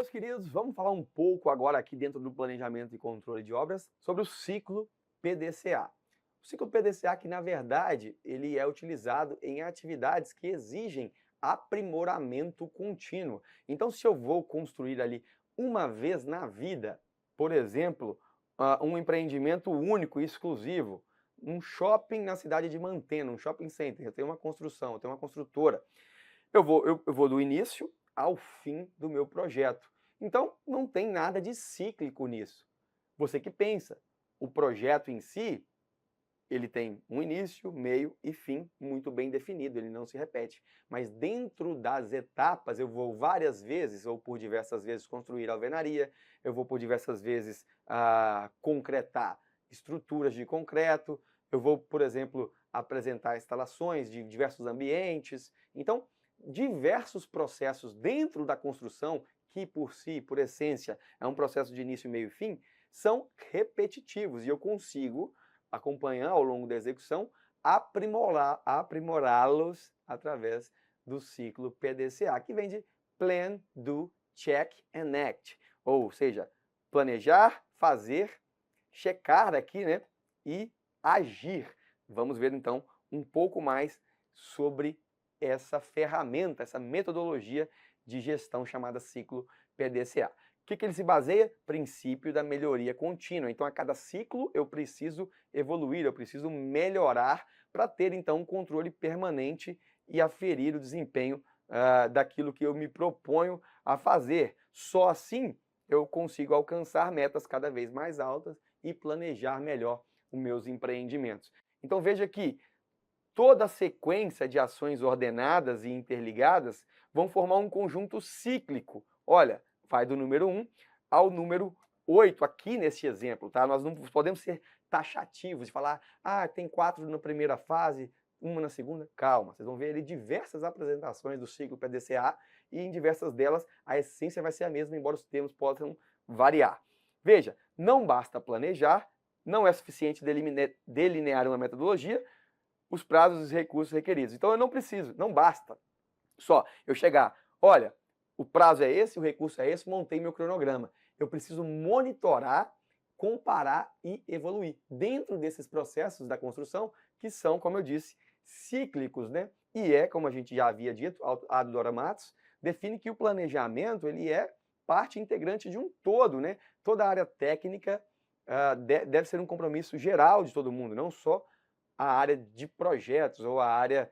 meus queridos, vamos falar um pouco agora aqui dentro do planejamento e controle de obras sobre o ciclo PDCA. O ciclo PDCA que, na verdade, ele é utilizado em atividades que exigem aprimoramento contínuo. Então, se eu vou construir ali uma vez na vida, por exemplo, um empreendimento único e exclusivo, um shopping na cidade de Mantena, um shopping center, eu tenho uma construção, eu tenho uma construtora, eu vou do início ao fim do meu projeto. Então, não tem nada de cíclico nisso. Você que pensa, o projeto em si, ele tem um início, meio e fim muito bem definido, ele não se repete. Mas dentro das etapas, eu vou várias vezes, ou por diversas vezes, construir alvenaria, eu vou por diversas vezes concretar estruturas de concreto, eu vou, por exemplo, apresentar instalações de diversos ambientes. Então, diversos processos dentro da construção, que por si, por essência, é um processo de início, meio e fim, são repetitivos e eu consigo acompanhar ao longo da execução, aprimorá-los através do ciclo PDCA, que vem de Plan, Do, Check and Act, ou seja, planejar, fazer, checar aqui, né, e agir. Vamos ver então um pouco mais sobre essa ferramenta, essa metodologia de gestão chamada ciclo PDCA. O que ele se baseia? Princípio da melhoria contínua. Então, a cada ciclo eu preciso evoluir, eu preciso melhorar para ter então um controle permanente e aferir o desempenho daquilo que eu me proponho a fazer. Só assim eu consigo alcançar metas cada vez mais altas e planejar melhor os meus empreendimentos. Então, veja que toda a sequência de ações ordenadas e interligadas vão formar um conjunto cíclico. Olha, vai do número 1 ao número 8 aqui nesse exemplo, tá? Nós não podemos ser taxativos e falar, tem 4 na primeira fase, 1 na segunda. Calma, vocês vão ver ali diversas apresentações do ciclo PDCA e em diversas delas a essência vai ser a mesma, embora os termos possam variar. Veja, não basta planejar, não é suficiente delinear uma metodologia, os prazos e os recursos requeridos. Então eu não preciso, não basta só eu chegar, olha, o prazo é esse, o recurso é esse, montei meu cronograma. Eu preciso monitorar, comparar e evoluir dentro desses processos da construção que são, como eu disse, cíclicos, né? E como a gente já havia dito, a Dora Matos define que o planejamento ele é parte integrante de um todo, né? Toda a área técnica deve ser um compromisso geral de todo mundo, não só a área de projetos ou a área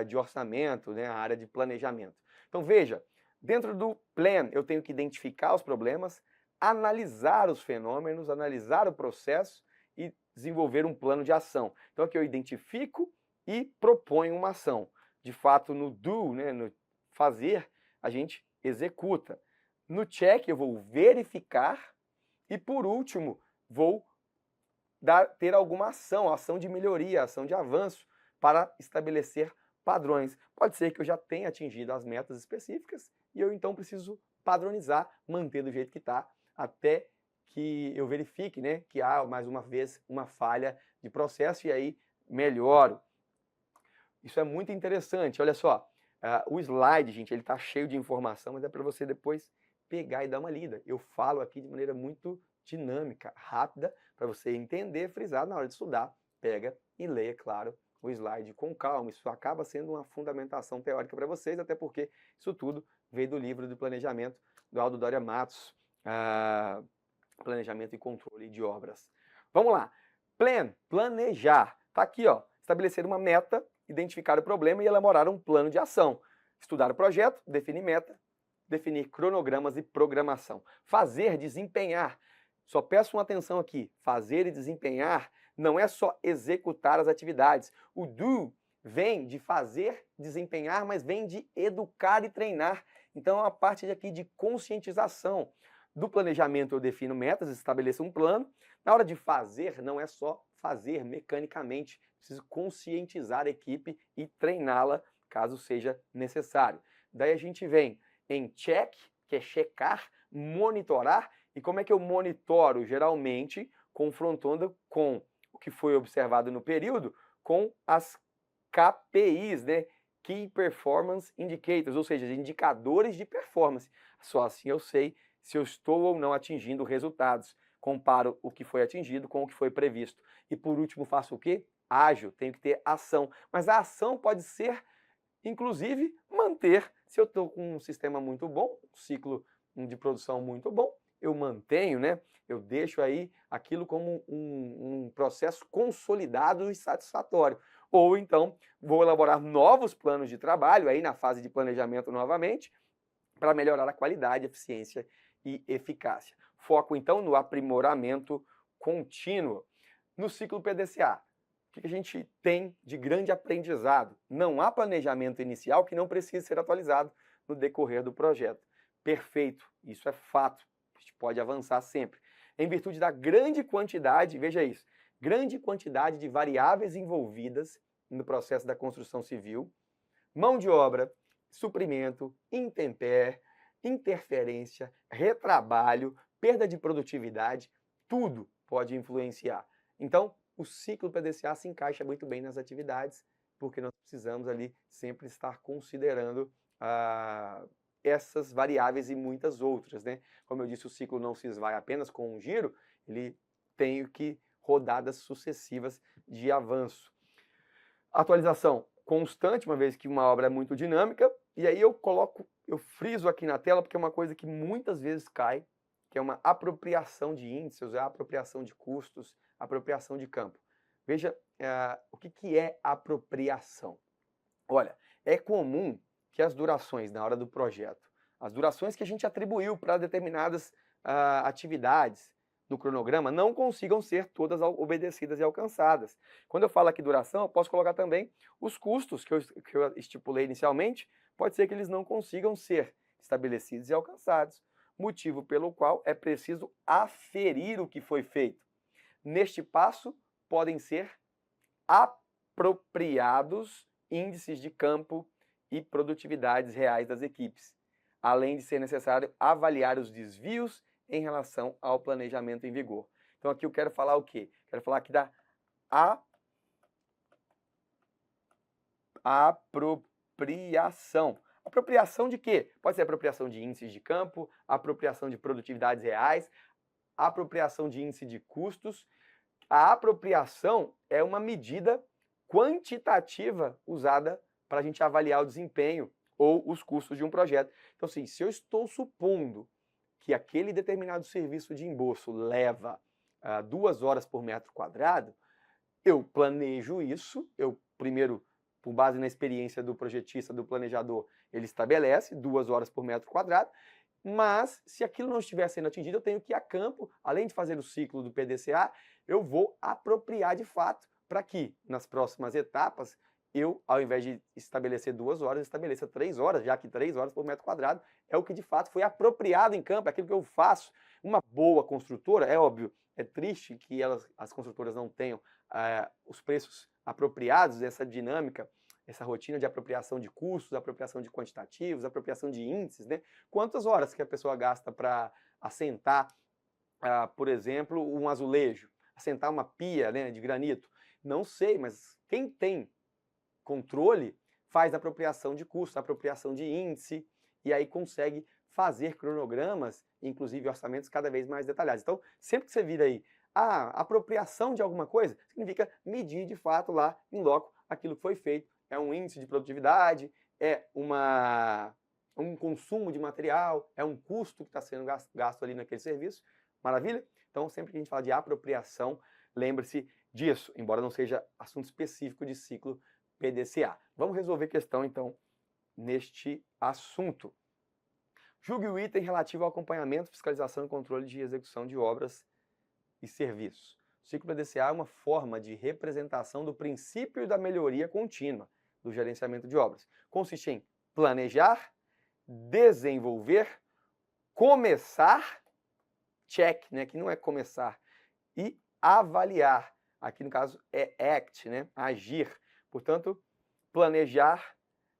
de orçamento, né? A área de planejamento. Então veja, dentro do plan, eu tenho que identificar os problemas, analisar os fenômenos, analisar o processo e desenvolver um plano de ação. Então aqui eu identifico e proponho uma ação. De fato, no do, né, no fazer, a gente executa. No check, eu vou verificar e, por último, vou ter alguma ação de melhoria, ação de avanço para estabelecer padrões. Pode ser que eu já tenha atingido as metas específicas e eu então preciso padronizar, manter do jeito que está, até que eu verifique, né, que há mais uma vez uma falha de processo e aí melhoro. Isso é muito interessante, olha só, o slide, gente, ele está cheio de informação, mas é para você depois pegar e dar uma lida. Eu falo aqui de maneira muito dinâmica, rápida, para você entender, frisar na hora de estudar. Pega e leia, claro, o slide com calma. Isso acaba sendo uma fundamentação teórica para vocês, até porque isso tudo veio do livro do planejamento do Aldo Doria Matos, Planejamento e Controle de Obras. Vamos lá. Plan, planejar. Está aqui, ó, estabelecer uma meta, identificar o problema e elaborar um plano de ação. Estudar o projeto, definir meta, definir cronogramas e programação. Fazer, desempenhar. Só peço uma atenção aqui. Fazer e desempenhar não é só executar as atividades. O do vem de fazer, desempenhar, mas vem de educar e treinar. Então é uma parte aqui de conscientização. Do planejamento eu defino metas, estabeleço um plano. Na hora de fazer, não é só fazer mecanicamente. Preciso conscientizar a equipe e treiná-la, caso seja necessário. Daí a gente vem em check, que é checar, monitorar. E como é que eu monitoro? Geralmente, confrontando com o que foi observado no período, com as KPIs, né? Key Performance Indicators, ou seja, indicadores de performance. Só assim eu sei se eu estou ou não atingindo resultados. Comparo o que foi atingido com o que foi previsto. E por último, faço o quê? Ajo, tenho que ter ação. Mas a ação pode ser, inclusive, manter. Se eu estou com um sistema muito bom, um ciclo de produção muito bom, eu mantenho, né? Eu deixo aí aquilo como um processo consolidado e satisfatório. Ou então, vou elaborar novos planos de trabalho, aí na fase de planejamento novamente, para melhorar a qualidade, eficiência e eficácia. Foco, então, no aprimoramento contínuo. No ciclo PDCA, o que a gente tem de grande aprendizado? Não há planejamento inicial que não precise ser atualizado no decorrer do projeto. Perfeito, isso é fato, a gente pode avançar sempre. Em virtude da grande quantidade, veja isso, grande quantidade de variáveis envolvidas no processo da construção civil, mão de obra, suprimento, intempérie, interferência, retrabalho, perda de produtividade, tudo pode influenciar. Então, o ciclo PDCA se encaixa muito bem nas atividades, porque nós precisamos ali sempre estar considerando essas variáveis e muitas outras, né? Como eu disse, o ciclo não se esvai apenas com um giro, ele tem que rodadas sucessivas de avanço. Atualização constante, uma vez que uma obra é muito dinâmica, e aí eu friso aqui na tela, porque é uma coisa que muitas vezes cai, que é uma apropriação de índices, a apropriação de custos, apropriação de campo. Veja o que é apropriação. Olha, é comum que as durações na hora do projeto, as durações que a gente atribuiu para determinadas atividades do cronograma não consigam ser todas obedecidas e alcançadas. Quando eu falo aqui duração, eu posso colocar também os custos que eu estipulei inicialmente, pode ser que eles não consigam ser estabelecidos e alcançados, motivo pelo qual é preciso aferir o que foi feito. Neste passo, podem ser apropriados índices de campo e produtividades reais das equipes, além de ser necessário avaliar os desvios em relação ao planejamento em vigor. Então aqui eu quero falar o quê? Quero falar aqui da apropriação. Apropriação de quê? Pode ser apropriação de índices de campo, apropriação de produtividades reais, apropriação de índice de custos. A apropriação é uma medida quantitativa usada para a gente avaliar o desempenho ou os custos de um projeto. Então, assim, se eu estou supondo que aquele determinado serviço de embolso leva 2 horas por metro quadrado, eu planejo isso, eu primeiro, por base na experiência do projetista, do planejador, ele estabelece 2 horas por metro quadrado, mas se aquilo não estiver sendo atingido, eu tenho que ir a campo, além de fazer o ciclo do PDCA, eu vou apropriar de fato para que, nas próximas etapas, eu, ao invés de estabelecer 2 horas, estabeleça 3 horas, já que 3 horas por metro quadrado é o que de fato foi apropriado em campo, é aquilo que eu faço. Uma boa construtora, é óbvio, é triste que as construtoras não tenham os preços apropriados, essa dinâmica, essa rotina de apropriação de custos, apropriação de quantitativos, apropriação de índices, né? Quantas horas que a pessoa gasta para assentar, por exemplo, um azulejo, assentar uma pia, né, de granito? Não sei, mas quem tem controle faz apropriação de custo, apropriação de índice, e aí consegue fazer cronogramas, inclusive orçamentos cada vez mais detalhados. Então, sempre que você vira aí apropriação de alguma coisa, significa medir de fato lá em loco aquilo que foi feito. É um índice de produtividade, é um consumo de material, é um custo que está sendo gasto ali naquele serviço. Maravilha? Então, sempre que a gente fala de apropriação, lembre-se disso, embora não seja assunto específico de ciclo PDCA. Vamos resolver questão, então, neste assunto. Julgue o item relativo ao acompanhamento, fiscalização e controle de execução de obras e serviços. O ciclo PDCA é uma forma de representação do princípio da melhoria contínua do gerenciamento de obras. Consiste em planejar, desenvolver, começar, check, né, que não é começar, e avaliar. Aqui no caso é act, né, agir. Portanto, planejar,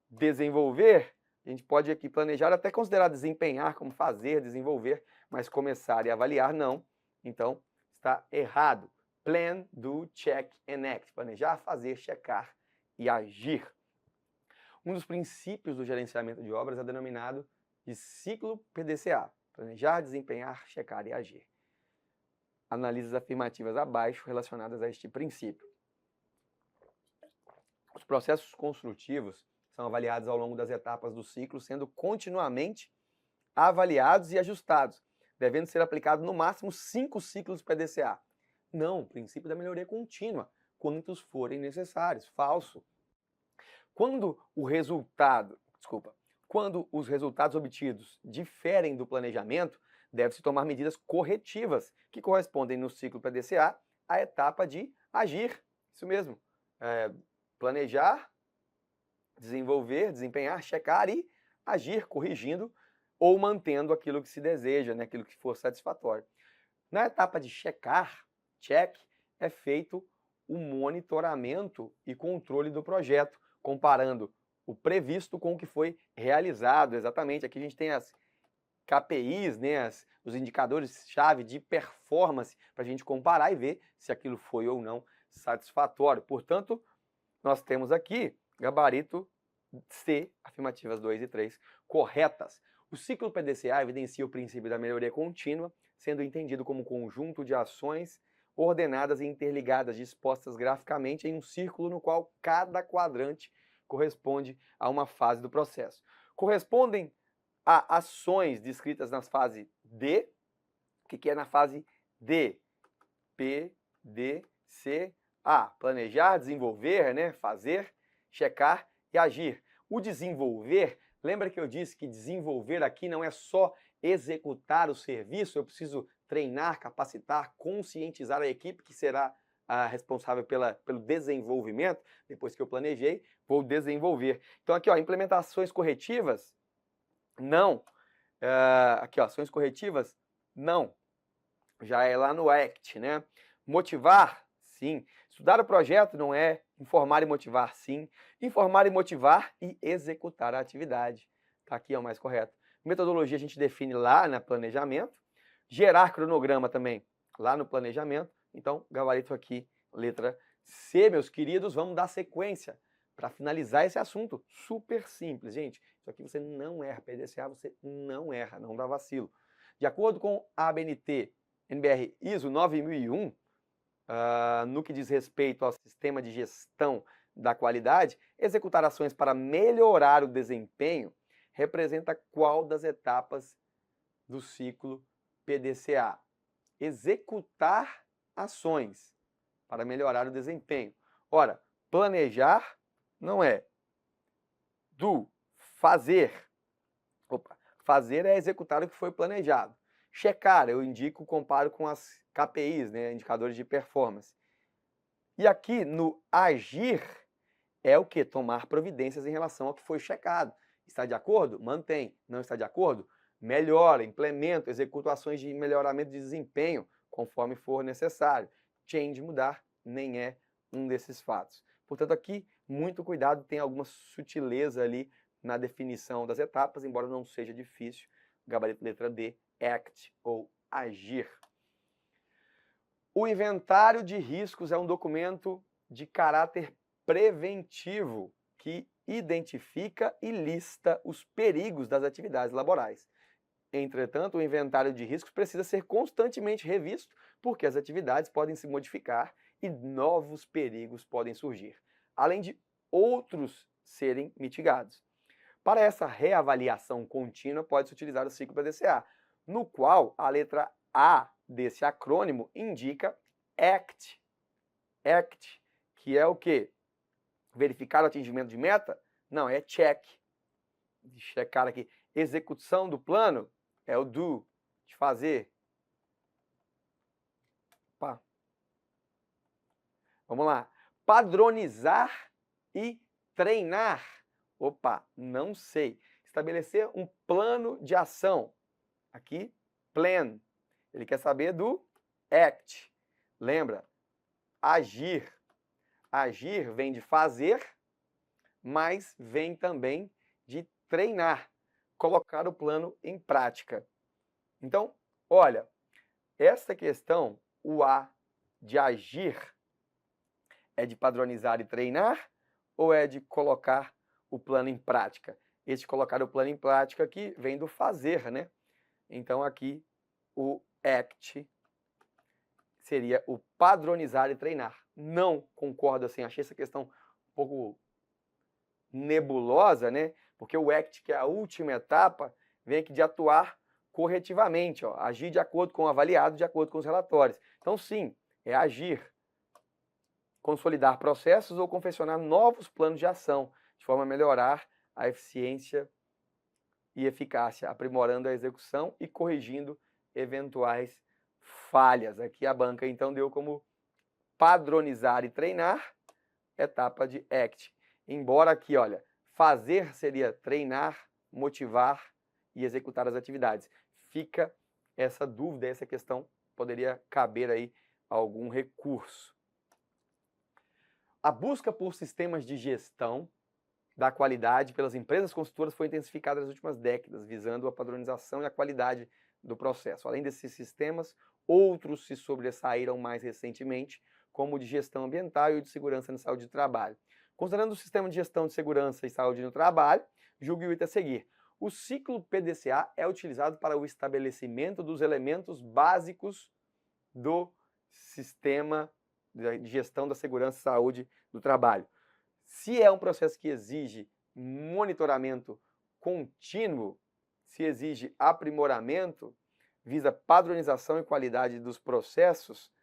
desenvolver, a gente pode aqui planejar até considerar desempenhar como fazer, desenvolver, mas começar e avaliar não. Então, está errado. Plan, do, check and act. Planejar, fazer, checar e agir. Um dos princípios do gerenciamento de obras é denominado de ciclo PDCA. Planejar, desempenhar, checar e agir. Analise as afirmativas abaixo relacionadas a este princípio. Os processos construtivos são avaliados ao longo das etapas do ciclo, sendo continuamente avaliados e ajustados, devendo ser aplicado no máximo 5 ciclos PDCA. Não, princípio da melhoria contínua, quantos forem necessários. Falso. Quando os resultados obtidos diferem do planejamento, deve-se tomar medidas corretivas, que correspondem no ciclo PDCA à etapa de agir. Isso mesmo. Planejar, desenvolver, desempenhar, checar e agir, corrigindo ou mantendo aquilo que se deseja, né, aquilo que for satisfatório. Na etapa de checar, check, é feito o monitoramento e controle do projeto, comparando o previsto com o que foi realizado. Exatamente, aqui a gente tem as KPIs, né, os indicadores-chave de performance, para a gente comparar e ver se aquilo foi ou não satisfatório. Portanto, nós temos aqui gabarito C, afirmativas 2 e 3, corretas. O ciclo PDCA evidencia o princípio da melhoria contínua, sendo entendido como um conjunto de ações ordenadas e interligadas, dispostas graficamente em um círculo no qual cada quadrante corresponde a uma fase do processo. Correspondem a ações descritas na fase D. O que é na fase D? P, D, C, A. Planejar, desenvolver, né? Fazer, checar e agir. O desenvolver, lembra que eu disse que desenvolver aqui não é só executar o serviço, eu preciso treinar, capacitar, conscientizar a equipe que será responsável pelo desenvolvimento. Depois que eu planejei, vou desenvolver. Então aqui, ó, implementações corretivas, não. Aqui, ó, ações corretivas, não. Já é lá no ACT, né? Motivar, sim. Estudar o projeto não é. Informar e motivar, sim. Informar e motivar e executar a atividade. Tá, aqui é o mais correto. Metodologia a gente define lá no planejamento. Gerar cronograma também lá no planejamento. Então, gabarito aqui, letra C, meus queridos. Vamos dar sequência para finalizar esse assunto. Super simples, gente. Isso aqui você não erra. PDCA você não erra, não dá vacilo. De acordo com a ABNT NBR ISO 9001, no que diz respeito ao sistema de gestão da qualidade, executar ações para melhorar o desempenho representa qual das etapas do ciclo PDCA? Executar ações para melhorar o desempenho. Ora, planejar não é. Fazer. Fazer é executar o que foi planejado. Checar, eu indico, comparo com as KPIs, né, indicadores de performance. E aqui no agir é o que? Tomar providências em relação ao que foi checado. Está de acordo? Mantém. Não está de acordo? Melhora, implementa, executa ações de melhoramento de desempenho conforme for necessário. Change, mudar, nem é um desses fatos. Portanto, aqui, muito cuidado, tem alguma sutileza ali na definição das etapas, embora não seja difícil. Gabarito letra D, act ou agir. O inventário de riscos é um documento de caráter preventivo que identifica e lista os perigos das atividades laborais. Entretanto, o inventário de riscos precisa ser constantemente revisto, porque as atividades podem se modificar e novos perigos podem surgir, além de outros serem mitigados. Para essa reavaliação contínua, pode-se utilizar o ciclo PDCA, no qual a letra A desse acrônimo indica ACT. ACT, que é o quê? Verificar o atingimento de meta? Não, é check. De checar aqui. Execução do plano é o do, de fazer. Opa. Vamos lá. Padronizar e treinar. Opa, não sei. Estabelecer um plano de ação. Aqui, plan. Ele quer saber do act. Lembra? Agir. Agir vem de fazer, mas vem também de treinar. Colocar o plano em prática. Então, olha, essa questão, o A de agir, é de padronizar e treinar ou é de colocar o plano em prática? Esse colocar o plano em prática aqui vem do fazer, né? Então aqui o ACT seria o padronizar e treinar. Não concordo assim, achei essa questão um pouco nebulosa, né? Porque o ACT, que é a última etapa, vem aqui de atuar corretivamente, ó, agir de acordo com o avaliado, de acordo com os relatórios. Então, sim, é agir, consolidar processos ou confeccionar novos planos de ação, de forma a melhorar a eficiência e eficácia, aprimorando a execução e corrigindo eventuais falhas. Aqui a banca, então, deu como padronizar e treinar, etapa de ACT. Embora aqui, olha, fazer seria treinar, motivar e executar as atividades. Fica essa dúvida, essa questão, poderia caber aí algum recurso. A busca por sistemas de gestão da qualidade pelas empresas consultoras foi intensificada nas últimas décadas, visando a padronização e a qualidade do processo. Além desses sistemas, outros se sobressaíram mais recentemente, como o de gestão ambiental e o de segurança na saúde do trabalho. Considerando o sistema de gestão de segurança e saúde no trabalho, julgue o item a seguir. O ciclo PDCA é utilizado para o estabelecimento dos elementos básicos do sistema de gestão da segurança e saúde do trabalho. Se é um processo que exige monitoramento contínuo, se exige aprimoramento, visa padronização e qualidade dos processos,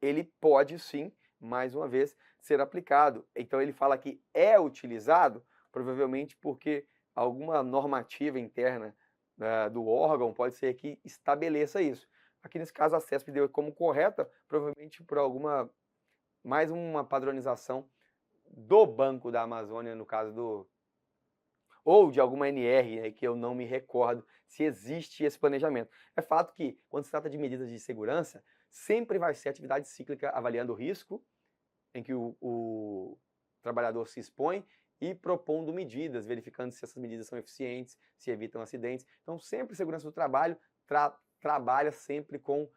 ele pode sim, mais uma vez, ser aplicado. Então ele fala que é utilizado, provavelmente porque alguma normativa interna do órgão pode ser que estabeleça isso. Aqui nesse caso a CESP deu como correta, provavelmente por mais uma padronização do Banco da Amazônia, no caso ou de alguma NR, né, que eu não me recordo se existe esse planejamento. É fato que, quando se trata de medidas de segurança, sempre vai ser atividade cíclica avaliando o risco, em que o trabalhador se expõe, e propondo medidas, verificando se essas medidas são eficientes, se evitam acidentes. Então, sempre segurança do trabalho trabalha sempre com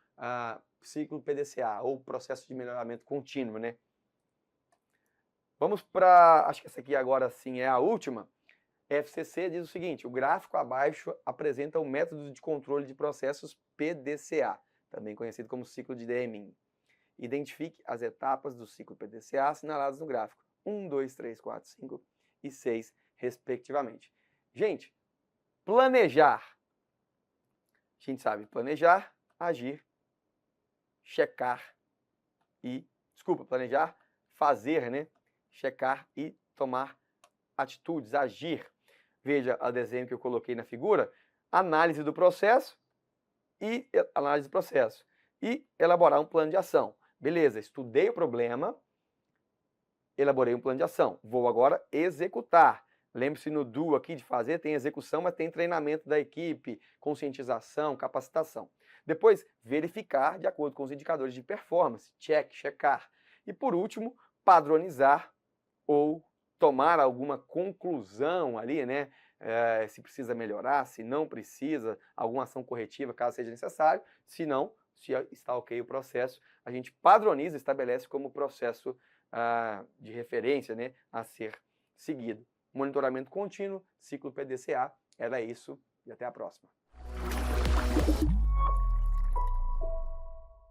ciclo PDCA, ou processo de melhoramento contínuo, né? Vamos para, acho que essa aqui agora sim é a última. FCC diz o seguinte: o gráfico abaixo apresenta o método de controle de processos PDCA, também conhecido como ciclo de Deming. Identifique as etapas do ciclo PDCA assinaladas no gráfico 1, 2, 3, 4, 5 e 6, respectivamente. Gente, planejar. A gente sabe planejar, agir, checar e... Desculpa, planejar, fazer, né? Checar e tomar atitudes, agir. Veja o desenho que eu coloquei na figura. Análise do processo e elaborar um plano de ação. Beleza, estudei o problema, elaborei um plano de ação. Vou agora executar. Lembre-se no do aqui de fazer, tem execução, mas tem treinamento da equipe, conscientização, capacitação. Depois, verificar de acordo com os indicadores de performance, checar. E por último, padronizar ou tomar alguma conclusão ali, né? Se precisa melhorar, se não precisa, alguma ação corretiva, caso seja necessário. Se não, se está ok o processo, a gente padroniza, estabelece como processo de referência, né, a ser seguido. Monitoramento contínuo, ciclo PDCA, era isso e até a próxima.